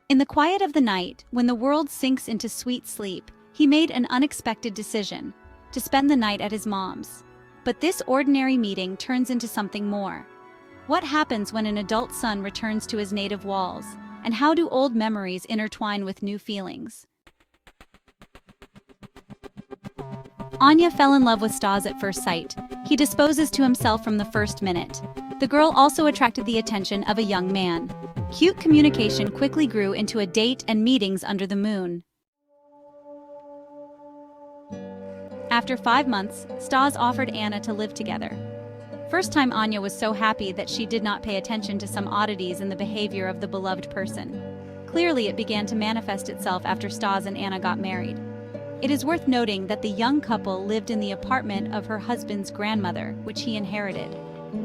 In the quiet of the night, when the world sinks into sweet sleep, he made an unexpected decision: to spend the night at his mom's. But this ordinary meeting turns into something more. What happens when an adult son returns to his native walls, and how do old memories intertwine with new feelings? Anya fell in love with Stas at first sight. He disposes to himself from the first minute. The girl also attracted the attention of a young man. Cute communication quickly grew into a date and meetings under the moon. After 5 months, Stas offered Anna to live together. First time Anya was so happy that she did not pay attention to some oddities in the behavior of the beloved person. Clearly it began to manifest itself after Stas and Anna got married. It is worth noting that the young couple lived in the apartment of her husband's grandmother, which he inherited.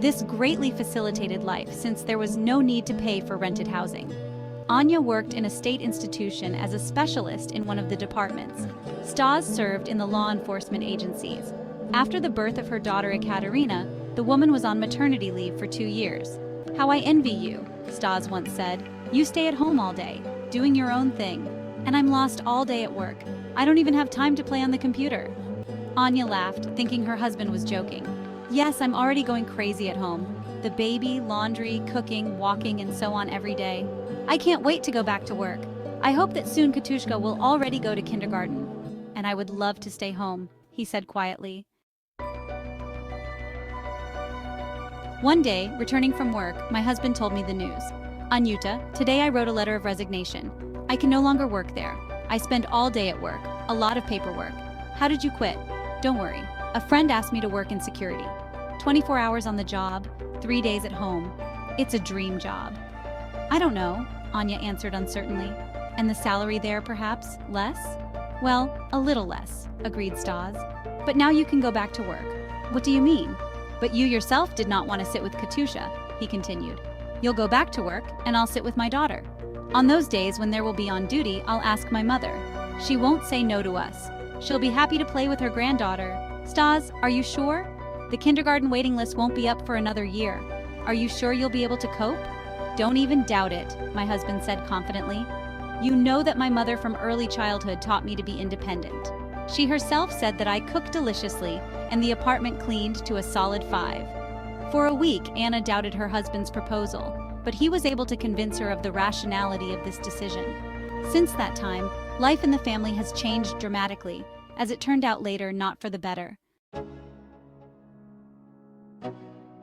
This greatly facilitated life since there was no need to pay for rented housing. Anya worked in a state institution as a specialist in one of the departments. Stas served in the law enforcement agencies. After the birth of her daughter Ekaterina, the woman was on maternity leave for 2 years. "How I envy you," Stas once said. "You stay at home all day, doing your own thing, and I'm lost all day at work. I don't even have time to play on the computer." Anya laughed, thinking her husband was joking. "Yes, I'm already going crazy at home. The baby, laundry, cooking, walking, and so on every day. I can't wait to go back to work. I hope that soon Katushka will already go to kindergarten. And I would love to stay home," he said quietly. One day, returning from work, my husband told me the news. "Anyuta, today I wrote a letter of resignation. I can no longer work there. I spend all day at work, a lot of paperwork. How did you quit?" "Don't worry. A friend asked me to work in security. 24 hours on the job, 3 days at home. It's a dream job." "I don't know," Anya answered uncertainly. "And the salary there, perhaps, less?" "Well, a little less," agreed Stas. "But now you can go back to work." "What do you mean?" "But you yourself did not want to sit with Katusha," he continued. "You'll go back to work, and I'll sit with my daughter. On those days when there will be on duty, I'll ask my mother. She won't say no to us. She'll be happy to play with her granddaughter." "Stas, are you sure? The kindergarten waiting list won't be up for another year. Are you sure you'll be able to cope?" "Don't even doubt it," my husband said confidently. "You know that my mother from early childhood taught me to be independent. She herself said that I cooked deliciously and the apartment cleaned to a solid 5. For a week, Anna doubted her husband's proposal, but he was able to convince her of the rationality of this decision. Since that time, life in the family has changed dramatically, as it turned out later not for the better.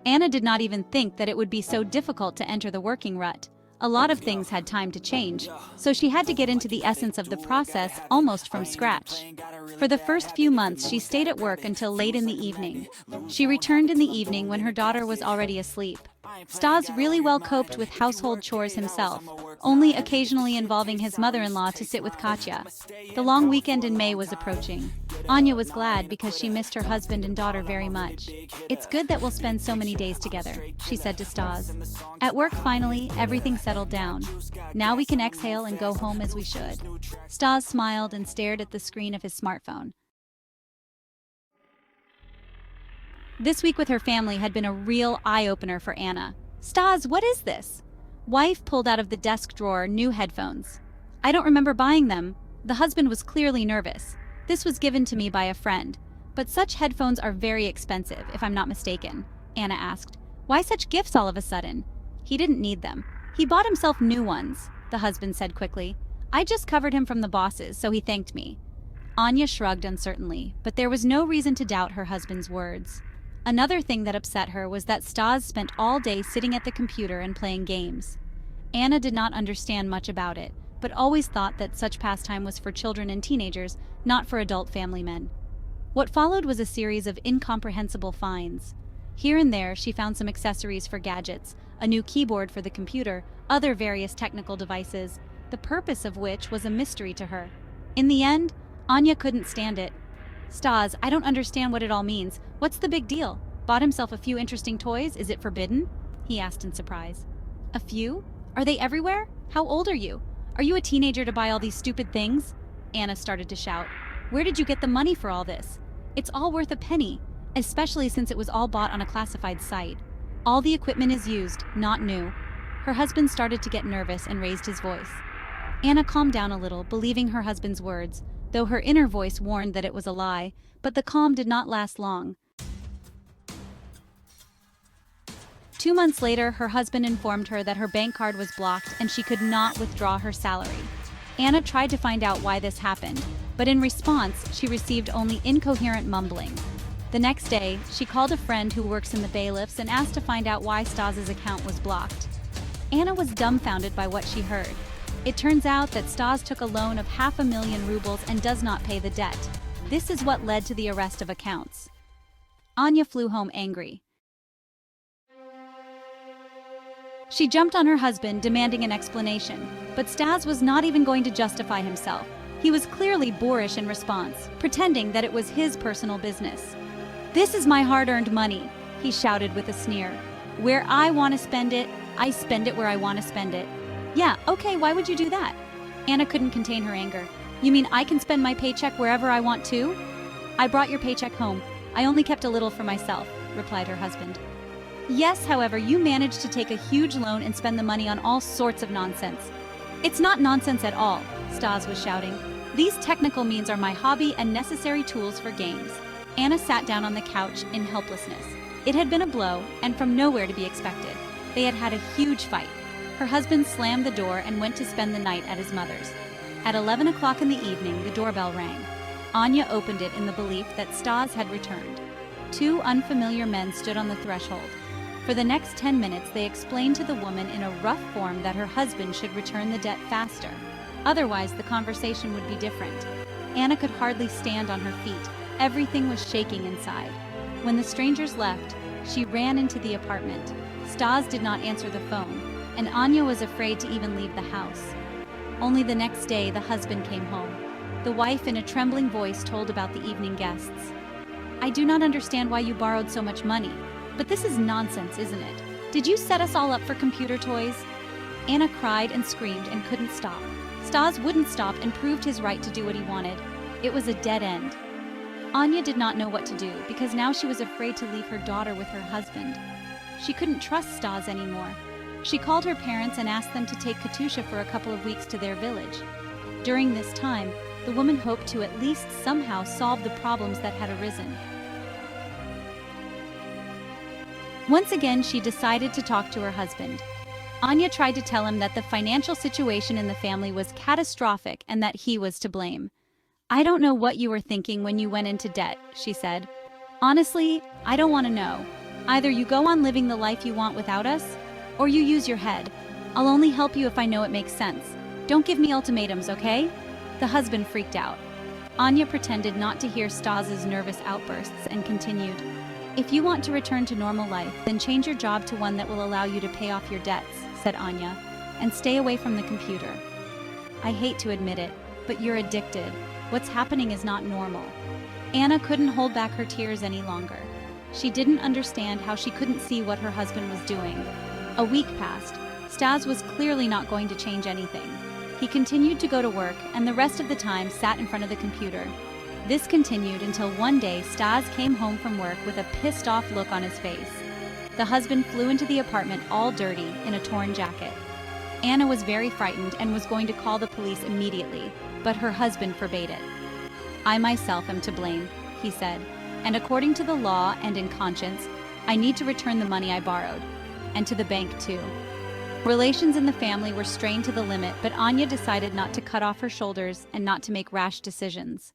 Anna did not even think that it would be so difficult to enter the working rut. A lot of things had time to change, so she had to get into the essence of the process almost from scratch. For the first few months, she stayed at work until late in the evening. She returned in the evening when her daughter was already asleep. Stas really well coped with household chores himself, only occasionally involving his mother-in-law to sit with Katya. The long weekend in May was approaching. Anya was glad because she missed her husband and daughter very much. "It's good that we'll spend so many days together," she said to Stas. At work, finally, everything settled down. "Now we can exhale and go home as we should." Stas smiled and stared at the screen of his smartphone. This week with her family had been a real eye-opener for Anna. "Stas, what is this?" Wife pulled out of the desk drawer new headphones. "I don't remember buying them." The husband was clearly nervous. "This was given to me by a friend. But such headphones are very expensive, if I'm not mistaken," Anna asked. "Why such gifts all of a sudden?" "He didn't need them. He bought himself new ones," the husband said quickly. "I just covered him from the bosses, so he thanked me." Anya shrugged uncertainly, but there was no reason to doubt her husband's words. Another thing that upset her was that Stas spent all day sitting at the computer and playing games. Anna did not understand much about it, but always thought that such pastime was for children and teenagers, not for adult family men. What followed was a series of incomprehensible finds. Here and there, she found some accessories for gadgets, a new keyboard for the computer, other various technical devices, the purpose of which was a mystery to her. In the end, Anya couldn't stand it. "Stas, I don't understand what it all means. What's the big deal? Bought himself a few interesting toys? Is it forbidden?" he asked in surprise. "A few? Are they everywhere? How old are you? Are you a teenager to buy all these stupid things?" Anna started to shout. "Where did you get the money for all this? It's all worth a penny, especially since it was all bought on a classified site. All the equipment is used, not new." Her husband started to get nervous and raised his voice. Anna calmed down a little, believing her husband's words, though her inner voice warned that it was a lie, but the calm did not last long. 2 months later, her husband informed her that her bank card was blocked and she could not withdraw her salary. Anna tried to find out why this happened, but in response, she received only incoherent mumbling. The next day, she called a friend who works in the bailiffs and asked to find out why Stas's account was blocked. Anna was dumbfounded by what she heard. It turns out that Stas took a loan of 500,000 rubles and does not pay the debt. This is what led to the arrest of accounts. Anya flew home angry. She jumped on her husband, demanding an explanation, but Stas was not even going to justify himself. He was clearly boorish in response, pretending that it was his personal business. "This is my hard-earned money," he shouted with a sneer. "Where I want to spend it, I spend it where I want to spend it." "Yeah, okay, why would you do that?" Anna couldn't contain her anger. "You mean I can spend my paycheck wherever I want to?" "I brought your paycheck home. I only kept a little for myself," replied her husband. "Yes, however, you managed to take a huge loan and spend the money on all sorts of nonsense." "It's not nonsense at all," Stas was shouting. "These technical means are my hobby and necessary tools for games." Anna sat down on the couch in helplessness. It had been a blow, and from nowhere to be expected. They had had a huge fight. Her husband slammed the door and went to spend the night at his mother's. At 11 o'clock in the evening, the doorbell rang. Anya opened it in the belief that Stas had returned. Two unfamiliar men stood on the threshold. For the next 10 minutes, they explained to the woman in a rough form that her husband should return the debt faster. Otherwise, the conversation would be different. Anna could hardly stand on her feet. Everything was shaking inside. When the strangers left, she ran into the apartment. Stas did not answer the phone, and Anya was afraid to even leave the house. Only the next day, the husband came home. The wife, in a trembling voice, told about the evening guests. "I do not understand why you borrowed so much money. But this is nonsense, isn't it? Did you set us all up for computer toys?" Anna cried and screamed and couldn't stop. Stas wouldn't stop and proved his right to do what he wanted. It was a dead end. Anya did not know what to do because now she was afraid to leave her daughter with her husband. She couldn't trust Stas anymore. She called her parents and asked them to take Katusha for a couple of weeks to their village. During this time, the woman hoped to at least somehow solve the problems that had arisen. Once again, she decided to talk to her husband. Anya tried to tell him that the financial situation in the family was catastrophic and that he was to blame. "I don't know what you were thinking when you went into debt," she said. "Honestly, I don't want to know. Either you go on living the life you want without us, or you use your head. I'll only help you if I know it makes sense. Don't give me ultimatums, okay?" The husband freaked out. Anya pretended not to hear Stas's nervous outbursts and continued. "If you want to return to normal life, then change your job to one that will allow you to pay off your debts," said Anya, "and stay away from the computer. I hate to admit it, but you're addicted. What's happening is not normal." Anna couldn't hold back her tears any longer. She didn't understand how she couldn't see what her husband was doing. A week passed. Stas was clearly not going to change anything. He continued to go to work and the rest of the time sat in front of the computer. This continued until one day Stas came home from work with a pissed-off look on his face. The husband flew into the apartment all dirty, in a torn jacket. Anna was very frightened and was going to call the police immediately, but her husband forbade it. "I myself am to blame," he said, "and according to the law and in conscience, I need to return the money I borrowed, and to the bank too." Relations in the family were strained to the limit, but Anya decided not to cut off her shoulders and not to make rash decisions.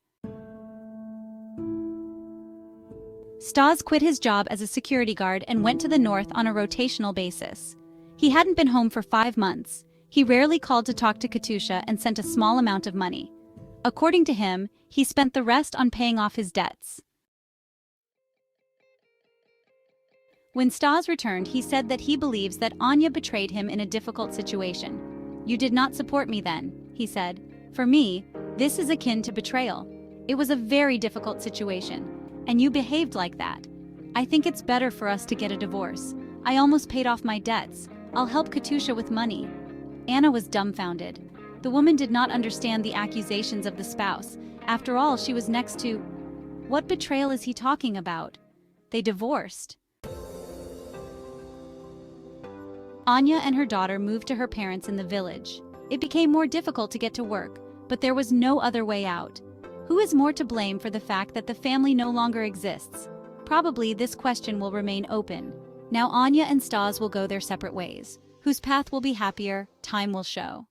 Stas quit his job as a security guard and went to the north on a rotational basis. He hadn't been home for 5 months. He rarely called to talk to Katusha and sent a small amount of money. According to him, he spent the rest on paying off his debts. When Stas returned, he said that he believes that Anya betrayed him in a difficult situation. "You did not support me then," he said. "For me, this is akin to betrayal. It was a very difficult situation, and you behaved like that. I think it's better for us to get a divorce. I almost paid off my debts. I'll help Katusha with money." Anna was dumbfounded. The woman did not understand the accusations of the spouse. After all, she was next to... What betrayal is he talking about? They divorced. Anya and her daughter moved to her parents in the village. It became more difficult to get to work, but there was no other way out. Who is more to blame for the fact that the family no longer exists? Probably this question will remain open. Now Anya and Stas will go their separate ways. Whose path will be happier, time will show.